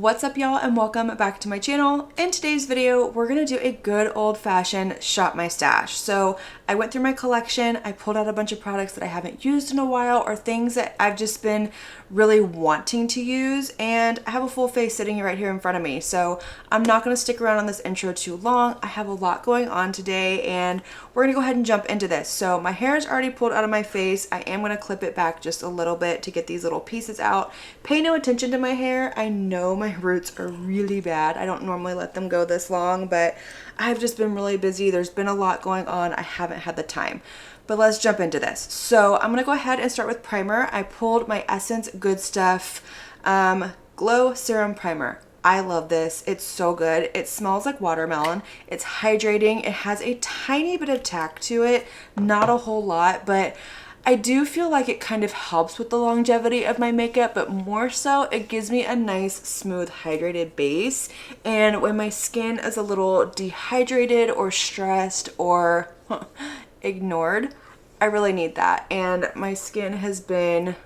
What's up, y'all, and welcome back to my channel. In today's video, we're gonna do a good old-fashioned shop my stash. So I went through my collection, I pulled out a bunch of products that I haven't used in a while or things that I've just been really wanting to use, and I have a full face sitting right here in front of me. So I'm not gonna stick around on this intro too long. I have a lot going on today, and we're gonna go ahead and jump into this. So my hair is already pulled out of my face. I am gonna clip it back just a little bit to get these little pieces out. Pay no attention to my hair. I know my roots are really bad. I don't normally let them go this long, but I've just been really busy. There's been a lot going on. I haven't had the time. But let's jump into this. So I'm gonna go ahead and start with primer. I pulled my Essence Good Stuff Glow Serum Primer. I love this. It's so good. It smells like watermelon. It's hydrating. It has a tiny bit of tack to it, not a whole lot, but I do feel like it kind of helps with the longevity of my makeup, but more so it gives me a nice, smooth, hydrated base. And when my skin is a little dehydrated or stressed or ignored, I really need that. And my skin has been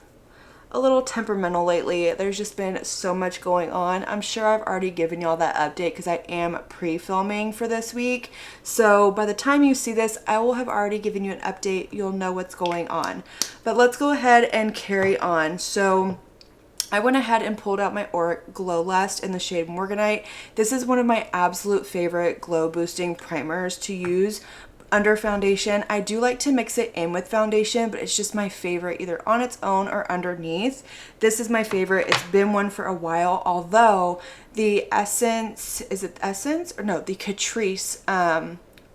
a little temperamental lately. There's just been so much going on. I'm sure I've already given y'all that update because I am pre-filming for this week. So by the time you see this, I will have already given you an update. You'll know what's going on. But let's go ahead and carry on. So I went ahead and pulled out my Auric Glow Lust in the shade Morganite. This is one of my absolute favorite glow boosting primers to use under foundation. I do like to mix it in with foundation, but it's just my favorite either on its own or underneath. This is my favorite. It's been one for a while, although the Essence, is it Essence? Or no, the Catrice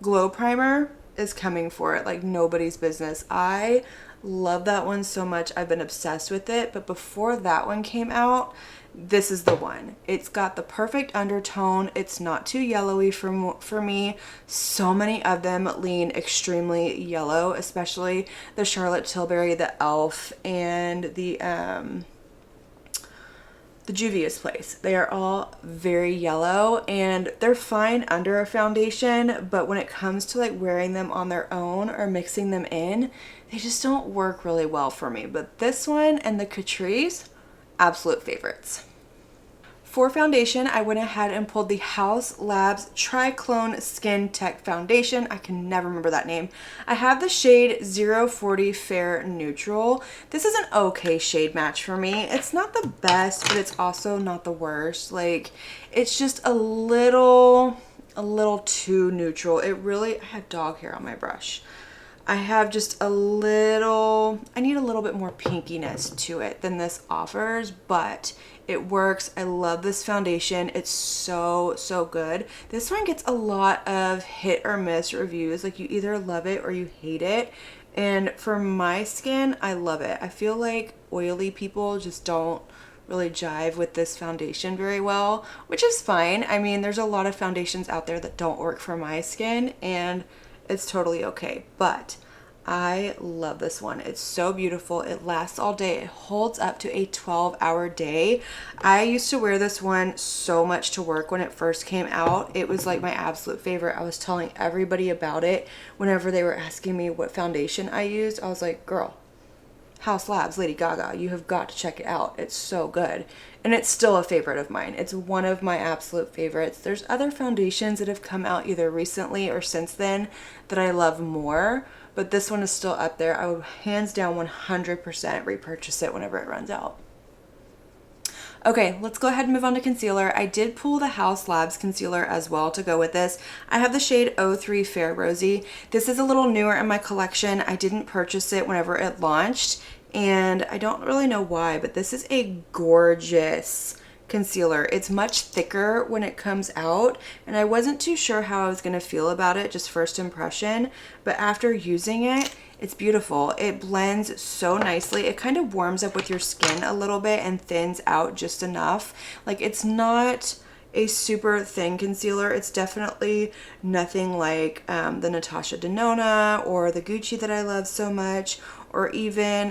Glow Primer is coming for it like nobody's business. I love that one so much. I've been obsessed with it, but before that one came out, this is the one. It's got the perfect undertone. It's not too yellowy for me. So many of them lean extremely yellow, especially the Charlotte Tilbury, the e.l.f., and the Juvia's Place. They are all very yellow, and they're fine under a foundation, but when it comes to like wearing them on their own or mixing them in, they just don't work really well for me. But this one and the Catrice, absolute favorites. For foundation, I went ahead and pulled the Haus Labs Triclone Skin Tech Foundation. I can never remember that name. I have the shade 040 Fair Neutral. This is an okay shade match for me. It's not the best, but it's also not the worst. Like, it's just a little too neutral. It really, I have dog hair on my brush. I have just I need a little bit more pinkiness to it than this offers, but it works. I love this foundation. It's so good. This one gets a lot of hit or miss reviews. Like, you either love it or you hate it. And for my skin, I love it. I feel like oily people just don't really jive with this foundation very well, which is fine. I mean, there's a lot of foundations out there that don't work for my skin, and it's totally okay, but I love this one. It's so beautiful. It lasts all day. It holds up to a 12-hour day. I used to wear this one so much to work when it first came out. It was like my absolute favorite. I was telling everybody about it whenever they were asking me what foundation I used. I was like, girl, Haus Labs, Lady Gaga, you have got to check it out. It's so good. And it's still a favorite of mine. It's one of my absolute favorites. There's other foundations that have come out either recently or since then that I love more, but this one is still up there. I would hands down 100% repurchase it whenever it runs out. Okay, let's go ahead and move on to concealer. I did pull the Haus Labs concealer as well to go with this. I have the shade 03 Fair Rosy. This is a little newer in my collection. I didn't purchase it whenever it launched, and I don't really know why, but this is a gorgeous concealer. It's much thicker when it comes out, and I wasn't too sure how I was going to feel about it, just first impression, but after using it, it's beautiful. It blends so nicely. It kind of warms up with your skin a little bit and thins out just enough. Like, it's not a super thin concealer. It's definitely nothing like the Natasha Denona or the Gucci that I love so much, or even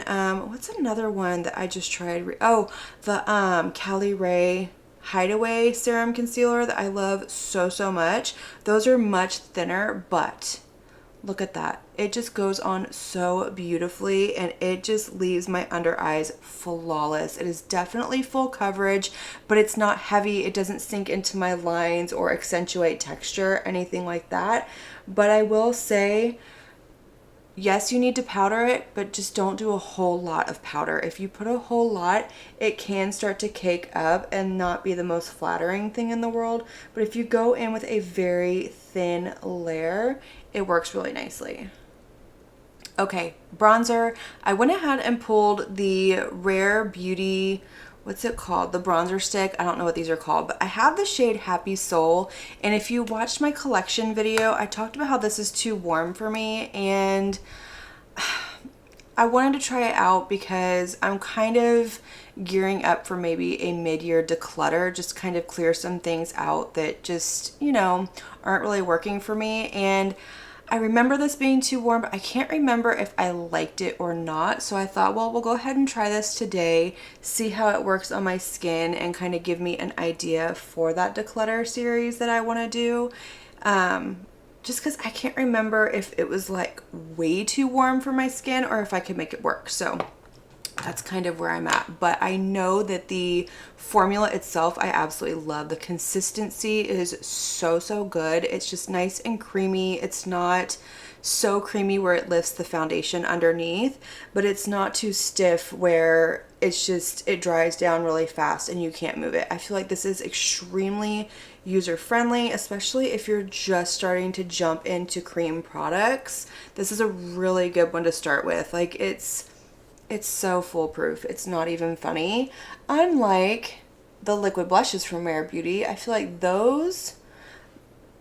what's another one that I just tried? The Cali Ray Hideaway Serum Concealer that I love so much. Those are much thinner, but Look at that. It just goes on so beautifully and it just leaves my under eyes flawless. It is definitely full coverage, but it's not heavy. It doesn't sink into my lines or accentuate texture, anything like that. But I will say, yes, you need to powder it, but just don't do a whole lot of powder. If you put a whole lot, it can start to cake up and not be the most flattering thing in the world. But if you go in with a very thin layer, it works really nicely. Okay, bronzer. I went ahead and pulled the Rare Beauty, what's it called? The bronzer stick. I don't know what these are called, but I have the shade Happy Soul. And if you watched my collection video, I talked about how this is too warm for me. And I wanted to try it out because I'm kind of gearing up for maybe a mid-year declutter, just kind of clear some things out that just, you know, aren't really working for me. And I remember this being too warm, but I can't remember if I liked it or not. So I thought, well, we'll go ahead and try this today, see how it works on my skin and kind of give me an idea for that declutter series that I want to do. Just because I can't remember if it was like way too warm for my skin or if I could make it work. So that's kind of where I'm at. But I know that the formula itself, I absolutely love. The consistency is so, so good. It's just nice and creamy. It's not so creamy where it lifts the foundation underneath, but it's not too stiff where it's just, it dries down really fast and you can't move it. I feel like this is extremely user-friendly, especially if you're just starting to jump into cream products. This is a really good one to start with. Like it's so foolproof. It's not even funny. Unlike the liquid blushes from Rare Beauty, I feel like those,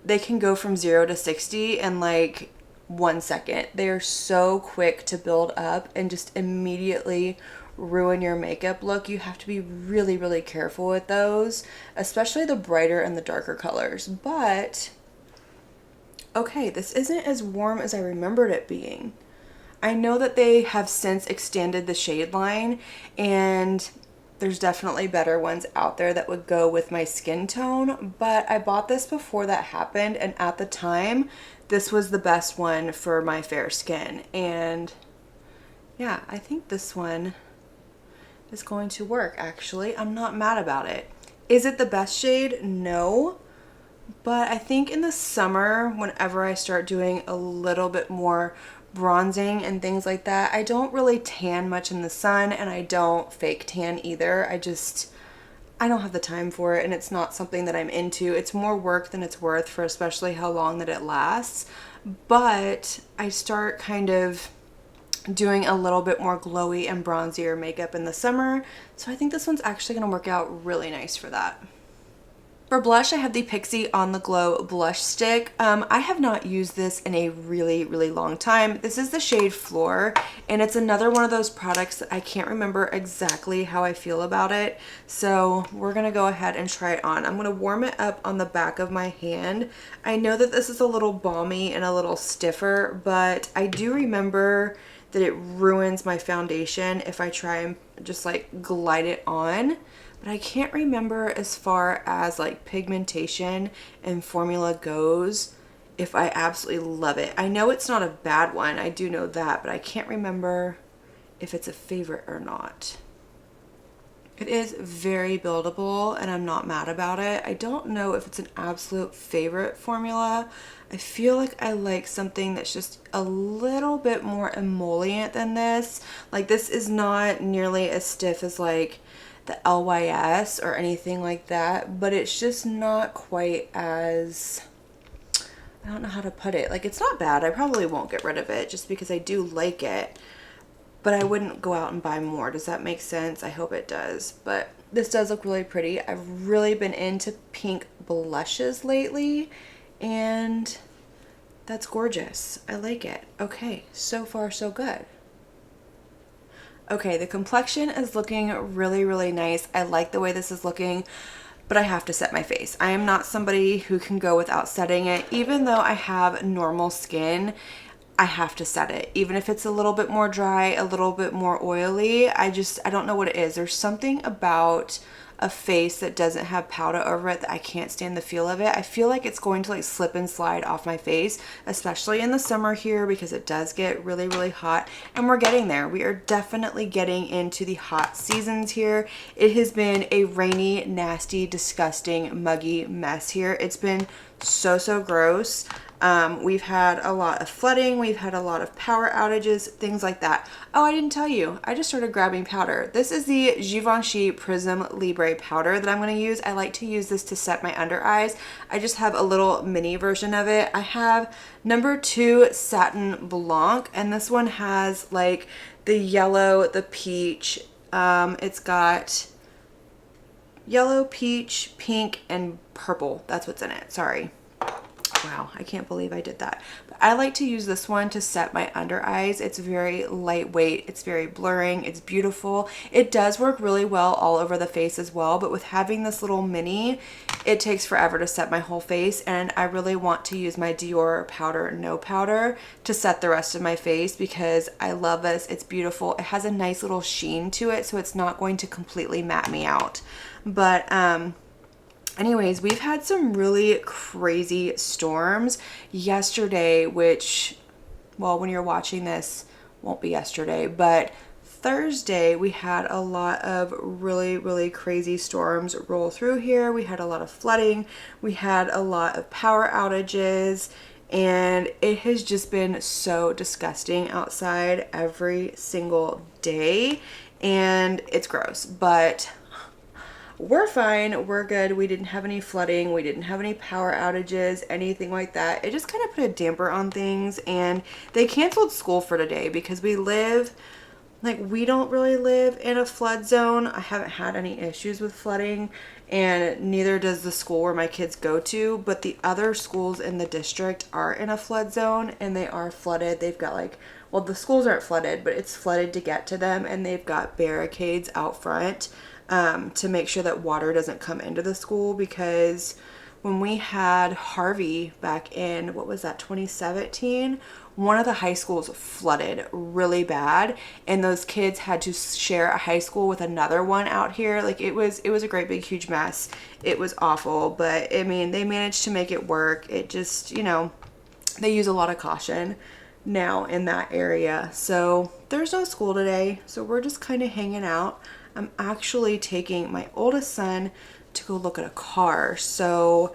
they can go from 0 to 60 in like 1 second. They are so quick to build up and just immediately ruin your makeup look. You have to be really, really careful with those, especially the brighter and the darker colors. But okay, this isn't as warm as I remembered it being. I know that they have since extended the shade line and there's definitely better ones out there that would go with my skin tone, but I bought this before that happened and at the time this was the best one for my fair skin. And yeah, I think this one is going to work actually. I'm not mad about it. Is it the best shade? No. But I think in the summer, whenever I start doing a little bit more bronzing and things like that, I don't really tan much in the sun and I don't fake tan either. I don't have the time for it and it's not something that I'm into. It's more work than it's worth for especially how long that it lasts. But I start kind of doing a little bit more glowy and bronzier makeup in the summer. So I think this one's actually going to work out really nice for that. For blush, I have the Pixi On The Glow blush stick. I have not used this in a really, really long time. This is the shade Floor, and it's another one of those products that I can't remember exactly how I feel about it. So we're gonna go ahead and try it on. I'm gonna warm it up on the back of my hand. I know that this is a little balmy and a little stiffer, but I do remember that it ruins my foundation if I try and just like glide it on. But I can't remember as far as like pigmentation and formula goes if I absolutely love it. I know it's not a bad one, I do know that, but I can't remember if it's a favorite or not. It is very buildable and I'm not mad about it. I don't know if it's an absolute favorite formula. I feel like I like something that's just a little bit more emollient than this. Like this is not nearly as stiff as like the LYS or anything like that, but it's just not quite as, I don't know how to put it. Like it's not bad. I probably won't get rid of it just because I do like it, but I wouldn't go out and buy more. Does that make sense? I hope it does. But this does look really pretty. I've really been into pink blushes lately and that's gorgeous. I like it. Okay, so far so good. Okay, the complexion is looking really, really nice. I like the way this is looking, but I have to set my face. I am not somebody who can go without setting it. Even though I have normal skin, I have to set it. Even if it's a little bit more dry, a little bit more oily, I don't know what it is. There's something about a face that doesn't have powder over it, that I can't stand the feel of it. I feel like it's going to like slip and slide off my face, especially in the summer here, because it does get really, really hot, and we're getting there. We are definitely getting into the hot seasons here. It has been a rainy, nasty, disgusting, muggy mess here. It's been so gross. We've had a lot of flooding, we've had a lot of power outages, things like that. Oh, I didn't tell you, I just started grabbing powder. This is the Givenchy Prism Libre powder that I'm going to use. I like to use this to set my under eyes. I just have a little mini version of it. I have number 2 Satin Blanc, and this one has like the yellow, the peach, it's got yellow, peach, pink, and purple. That's what's in it. Sorry. Wow, I can't believe I did that. But I like to use this one to set my under eyes. It's very lightweight. It's very blurring. It's beautiful. It does work really well all over the face as well. But with having this little mini, it takes forever to set my whole face. And I really want to use my Dior Powder No Powder to set the rest of my face because I love this. It's beautiful. It has a nice little sheen to it, so it's not going to completely matte me out. But anyways, we've had some really crazy storms yesterday, which, well, when you're watching this, won't be yesterday, but Thursday we had a lot of really crazy storms roll through here. We had a lot of flooding, we had a lot of power outages, and it has just been so disgusting outside every single day, and it's gross, but we're fine, we're good. We didn't have any flooding, we didn't have any power outages, anything like that. It just kind of put a damper on things, and they canceled school for today because we don't really live in a flood zone. I haven't had any issues with flooding, and neither does the school where my kids go to, but the other schools in the district are in a flood zone and they are flooded. They've got like, well, the schools aren't flooded, but it's flooded to get to them, and they've got barricades out front to make sure that water doesn't come into the school, because when we had Harvey back in, what was that, 2017, one of the high schools flooded really bad, and those kids had to share a high school with another one out here. Like it was a great big huge mess. It was awful, but I mean, they managed to make it work. It just, you know, they use a lot of caution now in that area. So there's no school today, so we're just kind of hanging out. I'm actually taking my oldest son to go look at a car. So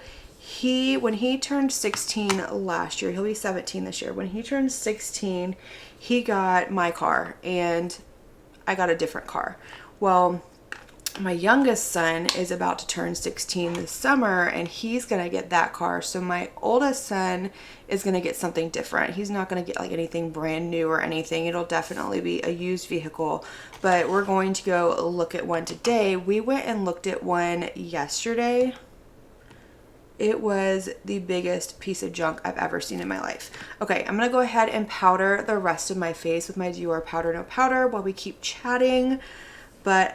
when he turned 16 last year, he'll be 17 this year. When he turned 16, he got my car and I got a different car. Well, my youngest son is about to turn 16 this summer, and he's going to get that car. So my oldest son is going to get something different. He's not going to get like anything brand new or anything. It'll definitely be a used vehicle, but we're going to go look at one today. We went and looked at one yesterday. It was the biggest piece of junk I've ever seen in my life. Okay, I'm going to go ahead and powder the rest of my face with my Dior Powder No Powder while we keep chatting. But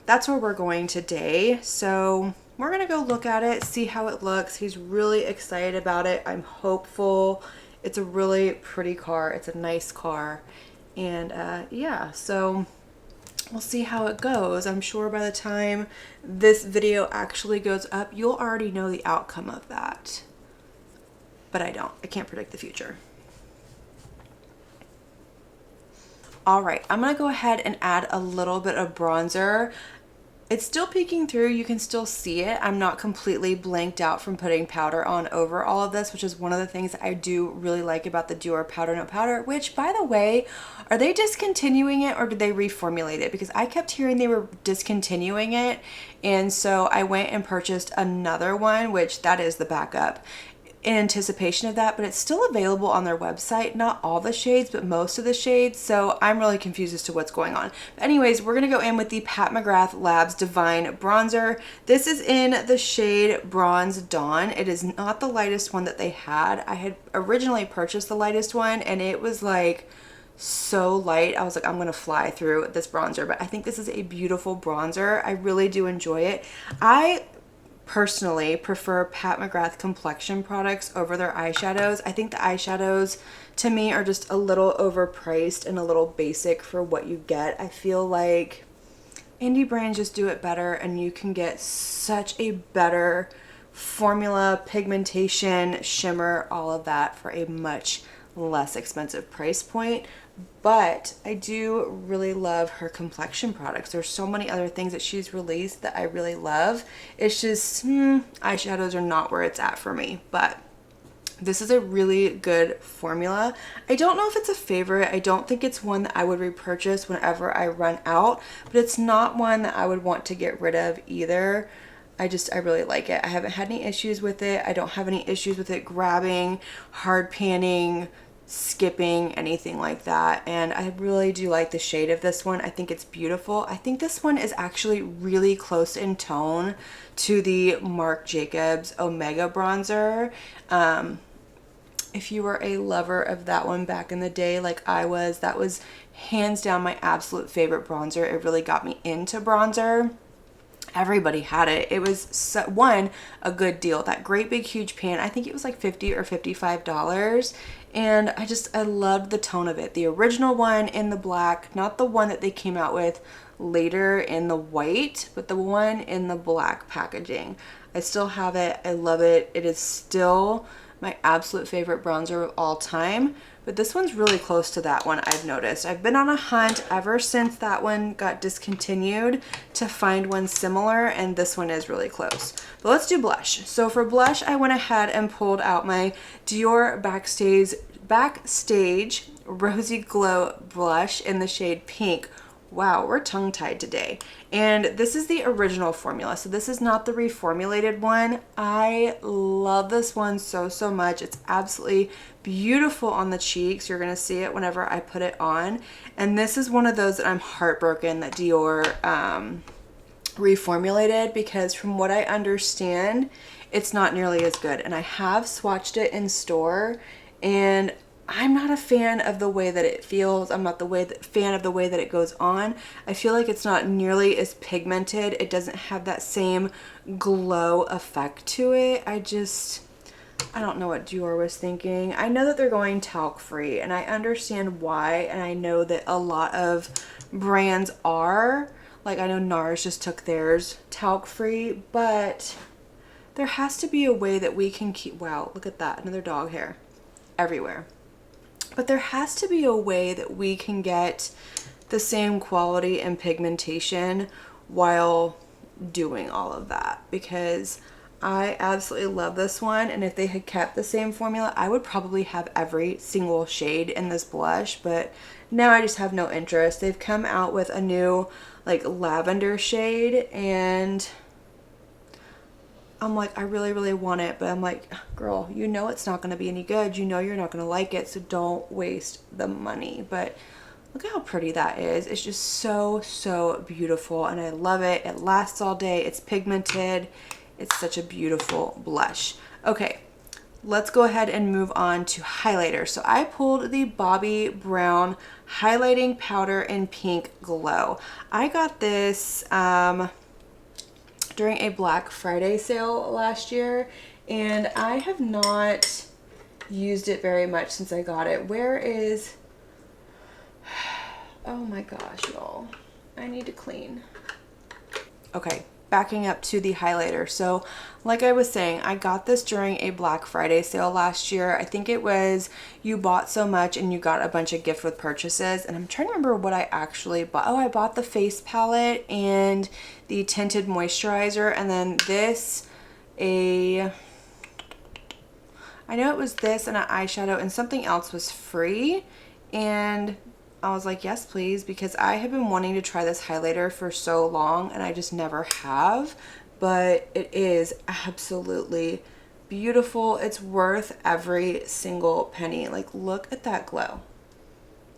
that's where we're going today. So we're going to go look at it, see how it looks. He's really excited about it. I'm hopeful. It's a really pretty car. It's a nice car. And yeah, so we'll see how it goes. I'm sure by the time this video actually goes up, you'll already know the outcome of that. But I don't. I can't predict the future. All right, I'm gonna go ahead and add a little bit of bronzer. It's still peeking through, you can still see it. I'm not completely blanked out from putting powder on over all of this, which is one of the things that I do really like about the Dior Powder No Powder, which, by the way, are they discontinuing it or did they reformulate it? Because I kept hearing they were discontinuing it, and so I went and purchased another one, which that is the backup, in anticipation of that, but it's still available on their website. Not all the shades, but most of the shades. So I'm really confused as to what's going on. But anyways, we're gonna go in with the Pat McGrath Labs Divine Bronzer. This is in the shade Bronze Dawn. It is not the lightest one that they had. I had originally purchased the lightest one and it was like so light. I was like, I'm gonna fly through this bronzer, but I think this is a beautiful bronzer. I really do enjoy it. I personally prefer Pat McGrath complexion products over their eyeshadows. I think the eyeshadows to me are just a little overpriced and a little basic for what you get. I feel like indie brands just do it better, and you can get such a better formula, pigmentation, shimmer, all of that for a much less expensive price point. But I do really love her complexion products. There's so many other things that she's released that I really love. It's just eyeshadows are not where it's at for me, but this is a really good formula. I don't know if it's a favorite. I don't think it's one that I would repurchase whenever I run out, but it's not one that I would want to get rid of either. I really like it. I haven't had any issues with it. I don't have any issues with it grabbing, hard panning, skipping, anything like that. And I really do like the shade of this one. I think it's beautiful. I think this one is actually really close in tone to the Marc Jacobs Omega bronzer. If you were a lover of that one back in the day like I was, that was hands down my absolute favorite bronzer. It really got me into bronzer. Everybody had it. It was a good deal. That great big huge pan, I think it was like $50 or $55. And I loved the tone of it. The original one in the black, not the one that they came out with later in the white, but the one in the black packaging. I still have it. I love it. It is still my absolute favorite bronzer of all time. But this one's really close to that one, I've noticed. I've been on a hunt ever since that one got discontinued to find one similar, and this one is really close. But let's do blush. So for blush, I went ahead and pulled out my Dior Backstage Rosy Glow blush in the shade Pink. Wow, we're tongue-tied today. And this is the original formula, so this is not the reformulated one. I love this one so much. It's absolutely beautiful on the cheeks. You're gonna see it whenever I put it on. And this is one of those that I'm heartbroken that Dior reformulated, because from what I understand, it's not nearly as good. And I have swatched it in store, and I'm not a fan of the way that it feels. I'm not fan of the way that it goes on. I feel like it's not nearly as pigmented. It doesn't have that same glow effect to it. I don't know what Dior was thinking. I know that they're going talc free, and I understand why, and I know that a lot of brands are. Like, I know NARS just took theirs talc free, but there has to be a way that we can keep, wow, look at that, another dog hair everywhere. But there has to be a way that we can get the same quality and pigmentation while doing all of that, because I absolutely love this one. And if they had kept the same formula, I would probably have every single shade in this blush, but now I just have no interest. They've come out with a new like lavender shade, and I'm like, I really want it, but I'm like, girl, you know it's not going to be any good. You know you're not going to like it, so don't waste the money. But look how pretty that is. It's just so beautiful, and I love it. It lasts all day. It's pigmented. It's such a beautiful blush. Okay, let's go ahead and move on to highlighter. So I pulled the Bobbi Brown highlighting powder in Pink Glow. I got this during a Black Friday sale last year, and I have not used it very much since I got it. Where is, oh my gosh, y'all, I need to clean. Okay, backing up to the highlighter. So like I was saying, I got this during a Black Friday sale last year. I think it was you bought so much and you got a bunch of gift with purchases, and I'm trying to remember what I actually bought. Oh, I bought the face palette and the tinted moisturizer, and then this, I know it was this and an eyeshadow, and something else was free, and I was like, yes, please, because I have been wanting to try this highlighter for so long, and I just never have. But it is absolutely beautiful. It's worth every single penny. Like, look at that glow.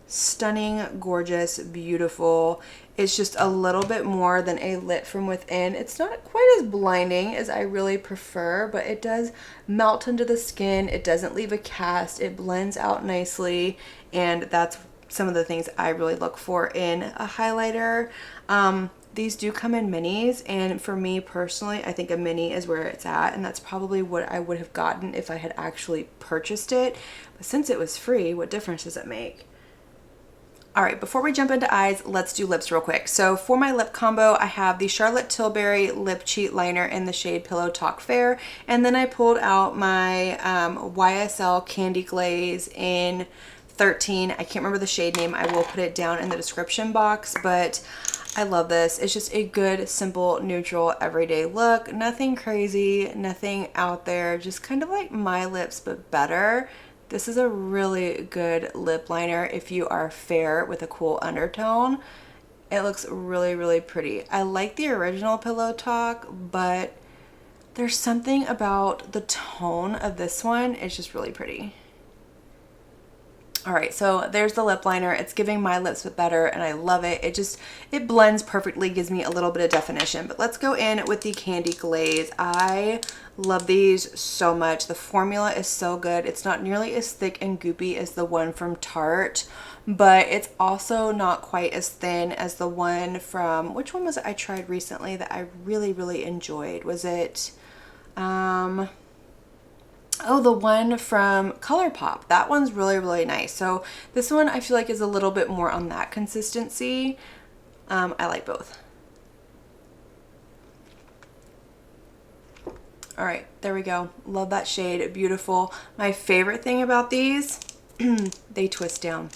Stunning, gorgeous, beautiful. It's just a little bit more than a lit from within. It's not quite as blinding as I really prefer, but it does melt into the skin. It doesn't leave a cast. It blends out nicely, and that's some of the things I really look for in a highlighter. These do come in minis, and for me personally, I think a mini is where it's at, and that's probably what I would have gotten if I had actually purchased it. But since it was free, what difference does it make? All right, before we jump into eyes, let's do lips real quick. So for my lip combo, I have the Charlotte Tilbury Lip Cheat Liner in the shade Pillow Talk Fair. And then I pulled out my YSL Candy Glaze in 13. I can't remember the shade name. I will put it down in the description box, but I love this. It's just a good, simple, neutral, everyday look. Nothing crazy, nothing out there, just kind of like my lips, but better. This is a really good lip liner if you are fair with a cool undertone. It looks really, really pretty. I like the original Pillow Talk, but there's something about the tone of this one. It's just really pretty. All right, so there's the lip liner. It's giving my lips but better, and I love it. It blends perfectly, gives me a little bit of definition. But let's go in with the Candy Glaze. I love these so much. The formula is so good. It's not nearly as thick and goopy as the one from Tarte, but it's also not quite as thin as the one from, which one was it I tried recently that I really, really enjoyed? Was it, oh, the one from ColourPop. That one's really, really nice. So this one I feel like is a little bit more on that consistency. I like both. All right, there we go. Love that shade, beautiful. My favorite thing about these, they twist down.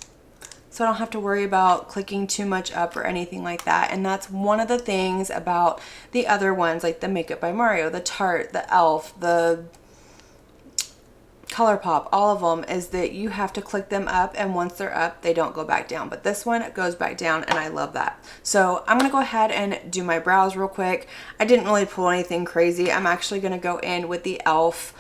So I don't have to worry about clicking too much up or anything like that. And that's one of the things about the other ones, like the Makeup by Mario, the Tarte, the e.l.f., the ColourPop, all of them, is that you have to click them up, and once they're up, they don't go back down. But this one goes back down, and I love that. So I'm gonna go ahead and do my brows real quick. I didn't really pull anything crazy. I'm actually gonna go in with the e.l.f.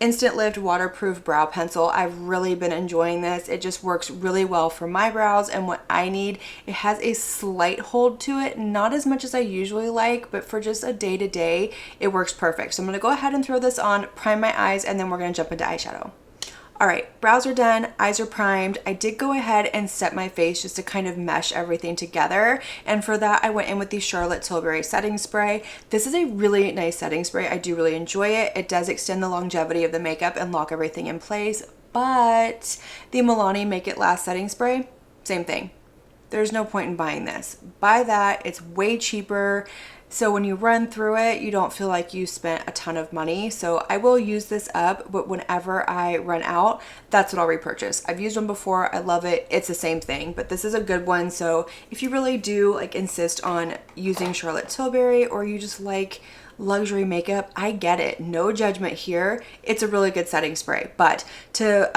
Instant Lift Waterproof Brow Pencil. I've really been enjoying this. It just works really well for my brows and what I need. It has a slight hold to it, not as much as I usually like, but for just a day-to-day, it works perfect. So I'm gonna go ahead and throw this on, prime my eyes, and then we're gonna jump into eyeshadow. All right, brows are done, eyes are primed. I did go ahead and set my face just to kind of mesh everything together. And for that, I went in with the Charlotte Tilbury setting spray. This is a really nice setting spray. I do really enjoy it. It does extend the longevity of the makeup and lock everything in place. But the Milani Make It Last setting spray, same thing. There's no point in buying this. Buy that, it's way cheaper. So when you run through it, you don't feel like you spent a ton of money. So I will use this up, but whenever I run out, that's what I'll repurchase. I've used one before, I love it. It's the same thing, but this is a good one. So if you really do like insist on using Charlotte Tilbury, or you just like luxury makeup, I get it. No judgment here. It's a really good setting spray, but to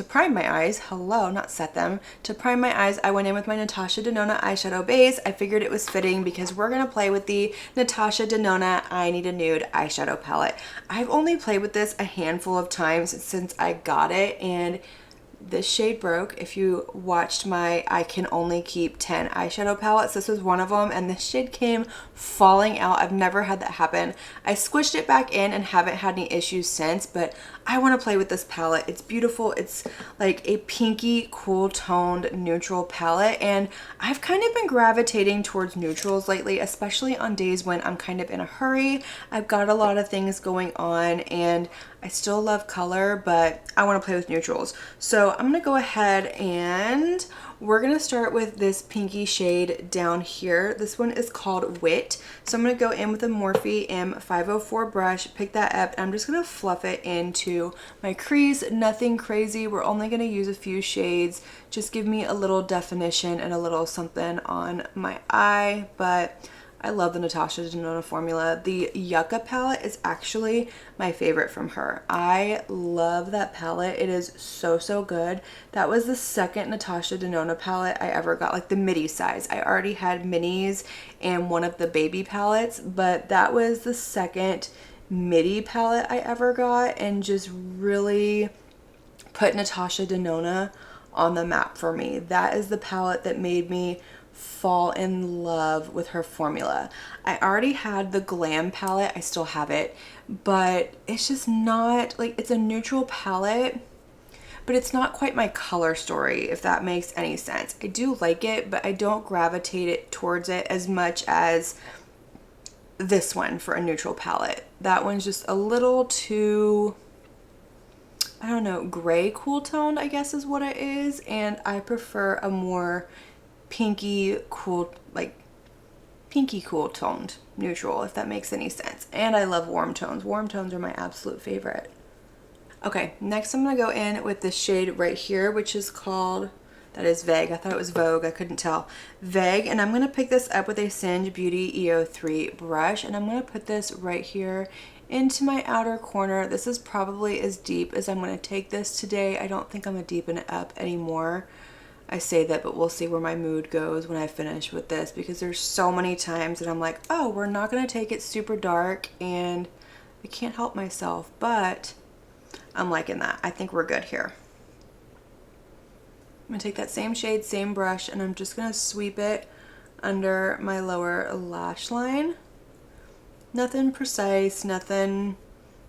prime my eyes, not set them. To prime my eyes, I went in with my Natasha Denona eyeshadow base. I figured it was fitting because we're gonna play with the Natasha Denona I Need a Nude eyeshadow palette. I've only played with this a handful of times since I got it, and this shade broke. If you watched my I Can Only Keep 10 eyeshadow palettes, this was one of them, and this shade came falling out. I've never had that happen. I squished it back in and haven't had any issues since, but I want to play with this palette. It's beautiful. It's like a pinky, cool toned neutral palette, and I've kind of been gravitating towards neutrals lately, especially on days when I'm kind of in a hurry. I've got a lot of things going on, and I still love color, but I want to play with neutrals. So I'm gonna go ahead and we're gonna start with this pinky shade down here. This one is called Wit. So I'm gonna go in with a Morphe M504 brush, pick that up, and I'm just gonna fluff it into my crease. Nothing crazy. We're only gonna use a few shades. Just give me a little definition and a little something on my eye, but I love the Natasha Denona formula. The Yucca palette is actually my favorite from her. I love that palette. It is so, so good. That was the second Natasha Denona palette I ever got, like the midi size. I already had minis and one of the baby palettes, but that was the second midi palette I ever got, and just really put Natasha Denona on the map for me. That is the palette that made me fall in love with her formula. I already had the Glam palette. I still have it, but it's just not like, it's a neutral palette, but it's not quite my color story, if that makes any sense. I do like it, but I don't gravitate it towards it as much as this one for a neutral palette. That one's just a little too I don't know, gray cool toned, I guess is what it is. And I prefer a more pinky cool, like pinky cool toned neutral, if that makes any sense. And I love warm tones. Warm tones are my absolute favorite. Okay, next I'm gonna go in with this shade right here, which is called, that is Vague. I thought it was Vogue, I couldn't tell. Vague, and I'm gonna pick this up with a Singe Beauty EO3 brush, and I'm gonna put this right here into my outer corner. This is probably as deep as I'm gonna take this today. I don't think I'm gonna deepen it up anymore. I say that, but we'll see where my mood goes when I finish with this, because there's so many times that I'm like, oh, we're not gonna take it super dark, and I can't help myself, but I'm liking that. I think we're good here. I'm gonna take that same shade, same brush, and I'm just gonna sweep it under my lower lash line. Nothing precise, nothing,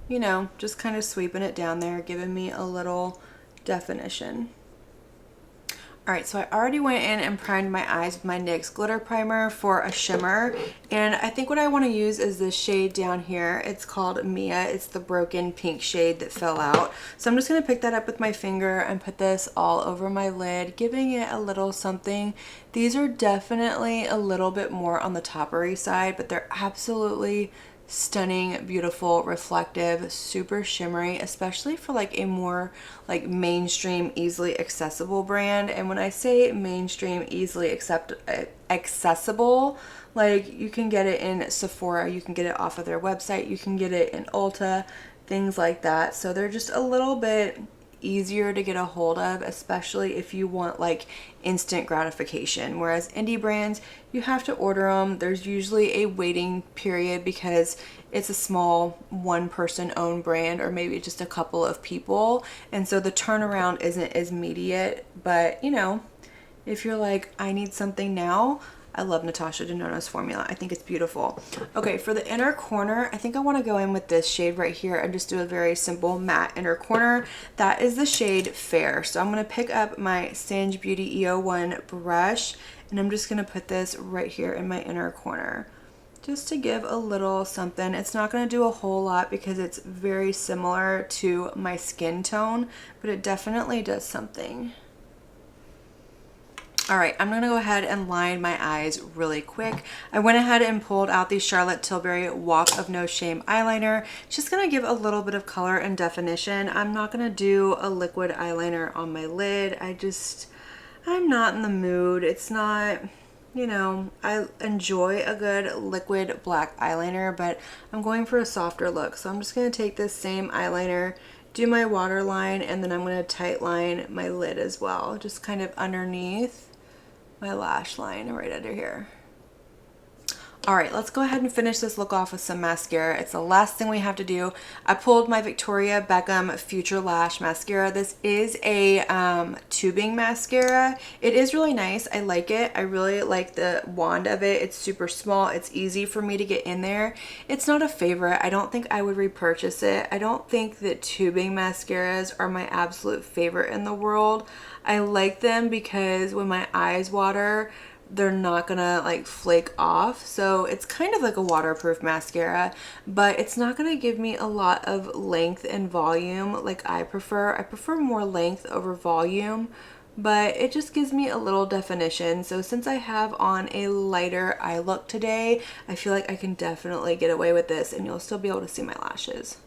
you know, just kind of sweeping it down there, giving me a little definition. All right, so I already went in and primed my eyes with my NYX glitter primer for a shimmer, and I think what I want to use is this shade down here. It's called Mia. It's the broken pink shade that fell out. So I'm just going to pick that up with my finger and put this all over my lid, giving it a little something. These are definitely a little bit more on the toppery side, but they're absolutely stunning, beautiful, reflective, super shimmery, especially for like a more like mainstream, easily accessible brand. And when I say mainstream, easily accessible, like you can get it in Sephora, you can get it off of their website, you can get it in Ulta, things like that. So they're just a little bit easier to get a hold of, especially if you want like instant gratification. Whereas indie brands, you have to order them. There's usually a waiting period because it's a small one person owned brand, or maybe just a couple of people, and so the turnaround isn't as immediate. But you know, if you're like, I need something now, I love Natasha Denona's formula. I think it's beautiful. Okay, for the inner corner, I think I want to go in with this shade right here and just do a very simple matte inner corner. That is the shade Fair. So I'm going to pick up my Singe Beauty EO1 brush, and I'm just going to put this right here in my inner corner, just to give a little something. It's not going to do a whole lot because it's very similar to my skin tone, but it definitely does something. All right, I'm gonna go ahead and line my eyes really quick. I went ahead and pulled out the Charlotte Tilbury Walk of No Shame eyeliner. Just gonna give a little bit of color and definition. I'm not gonna do a liquid eyeliner on my lid. I'm not in the mood. It's not, you know, I enjoy a good liquid black eyeliner, but I'm going for a softer look. So I'm just gonna take this same eyeliner, do my waterline, and then I'm gonna tight line my lid as well, just kind of underneath my lash line right under here. All right, let's go ahead and finish this look off with some mascara. It's the last thing we have to do. I pulled my Victoria Beckham Future Lash Mascara. This is a tubing mascara. It is really nice. I like it. I really like the wand of it. It's super small. It's easy for me to get in there. It's not a favorite. I don't think I would repurchase it. I don't think that tubing mascaras are my absolute favorite in the world. I like them because when my eyes water, they're not gonna like flake off. So it's kind of like a waterproof mascara, but it's not gonna give me a lot of length and volume like I prefer. I prefer more length over volume, but it just gives me a little definition. So since I have on a lighter eye look today, I feel like I can definitely get away with this, and you'll still be able to see my lashes.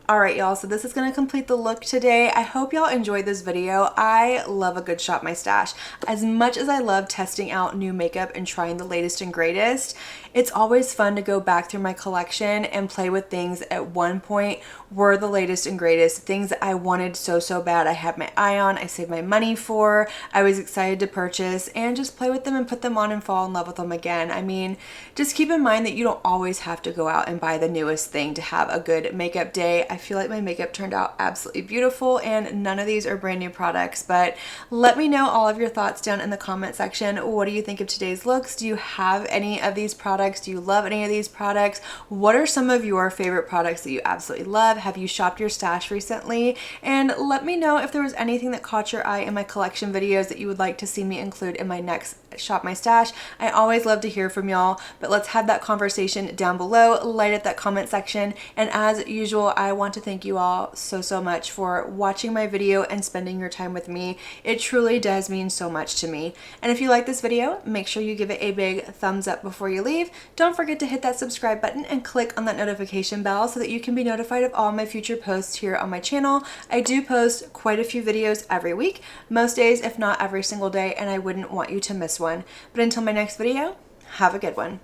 All right, y'all, so this is gonna complete the look today. I hope y'all enjoyed this video. I love a good shop my stash. As much as I love testing out new makeup and trying the latest and greatest, it's always fun to go back through my collection and play with things at one point were the latest and greatest, things that I wanted so bad. I had my eye on, I saved my money for, I was excited to purchase, and just play with them and put them on and fall in love with them again. I mean, just keep in mind that you don't always have to go out and buy the newest thing to have a good makeup day. I feel like my makeup turned out absolutely beautiful, and none of these are brand new products, but let me know all of your thoughts down in the comment section. What do you think of today's looks? Do you have any of these products? Do you love any of these products? What are some of your favorite products that you absolutely love? Have you shopped your stash recently? And let me know if there was anything that caught your eye in my collection videos that you would like to see me include in my next shop my stash. I always love to hear from y'all, but let's have that conversation down below. Light up that comment section. And as usual, I want to thank you all so much for watching my video and spending your time with me. It truly does mean so much to me. And if you like this video, make sure you give it a big thumbs up before you leave. Don't forget to hit that subscribe button and click on that notification bell so that you can be notified of all my future posts here on my channel. I do post quite a few videos every week, most days if not every single day, and I wouldn't want you to miss one. But until my next video, have a good one.